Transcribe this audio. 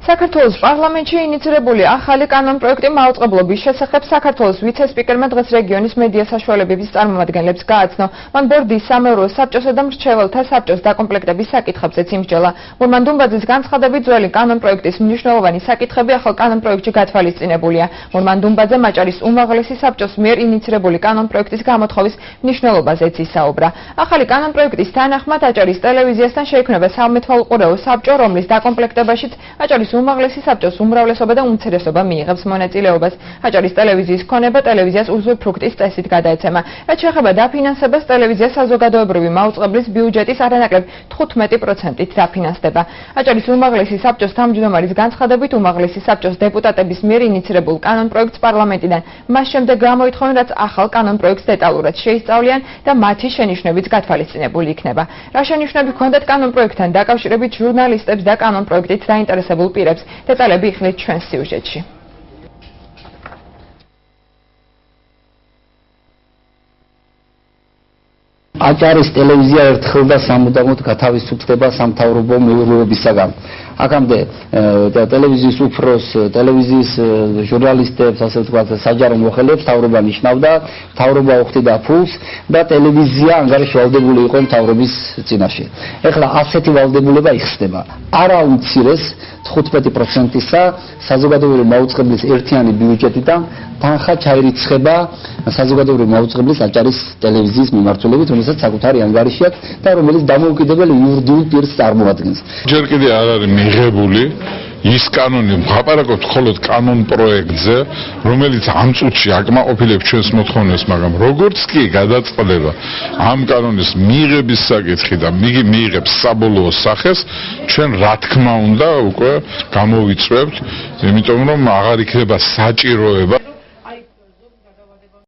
საქართველოს პარლამენტში ინიცირებული ახალი კანონპროექტი მაუწყებლობის შესახებ საქართველოს ვიცე-სპიკერმა დღეს რეგიონის მედია საშუალებების წარმომადგენლებს გააცნო. მან ბორდის, სამეურვეო საბჭოსა და მრჩეველთა საბჭოს დაკომპლექტების საკითხებზეც იმსჯელა. მურმან დუმბაძის განცხადებით ძველი კანონპროექტის მნიშვნელოვანი საკითხები ახალ კანონპროექტში გათვალისწინებულია. მურმან დუმბაძე მაჭარის უმაღლესი საბჭოს მიერ ინიცირებული კანონპროექტის გამოთხოვის მნიშვნელობაზეც ისაუბრა. ახალი კანონპროექტის თანახმად აჭარის ტელევიზიასთან შეიქმნება სამეთვალყურეო საბჭო, რომლის დაკომპლექტებაშიც აჭარის უმაღლესი საბჭოს უმრავლესობა და უმცირესობა მიიღებს მონაწილეობას. აჭარის ტელევიზიის ქონება ტელევიზიას უზურფრუქტის წესით გადაეცემა. რაც შეეხება დაფინანსებას, ტელევიზია საზოგადოებრივი მაუწყებლის ბიუჯეტის არანაკლებ 15%-ით დაფინანსდება. აჭარის უმაღლესი საბჭოს თავმჯდომარის განცხადებით, უმაღლესი საბჭოს დეპუტატების მიერ ინიცირებულ კანონპროექტს პარლამენტიდან მას შემდეგ გამოითხოვენ, რაც ახალ კანონპროექტს დეტალურად შეისწავლიან და მათი შენიშვნებიც გათვალისწინებული იქნება. რა შენიშვნები ჰქონდათ კანონპროექტთან დაკავშირებით ჟურნალისტებს და კანონპროექტით დაინტერესებულ პირებს? დეტალები იხილეთ ჩვენს სიუჟეტში. აჭარის ტელევიზია ერთხელ და სამუდამოდ გათავისუფლდება სამთავრობო მეურვეობისაგან. აქამდე ტელევიზიის უფროს, ტელევიზიის ჟურნალისტებს, ასე ვთქვათ, საჯარო მოხელეებს მთავრობა ნიშნავდა, მთავრობა უხდიდა ფულს და ტელევიზია ანგარიში ვალდებული იყო მთავრობის წინაშე. ეხლა ასეთი ვალდებულება იხსნება. არა უმცირეს 15%-ისა საზოგადოებრივი მაუწყებლის ერთიანი ბიუჯეტიდან თანხა ჩაირიცხება საზოგადოებრივი მაუწყებლის აჭარის ტელევიზიის მიმართულებით, რომელსაც საკუთარი ანგარიში აქვს და რომელიც დამოუკიდებელ იურიდიულ პირს წარმოადგენს. ჯერ კიდევ არ არის მიღებული ის კანონი, ვაპარაკობთ მხოლოდ კანონ პროექტზე, რომელიც ამ წუთში აკმაყოფილებს ჩვენს მოთხოვნებს, მაგრამ როგორც კი გადაწყდება ამ კანონის მიღების საკითხი და მიიღებს საბოლოო სახეს, ჩვენ რა თქმა უნდა უკვე გამოვიწვევთ, იმიტომ რომ აღარ იქნება საჭიროება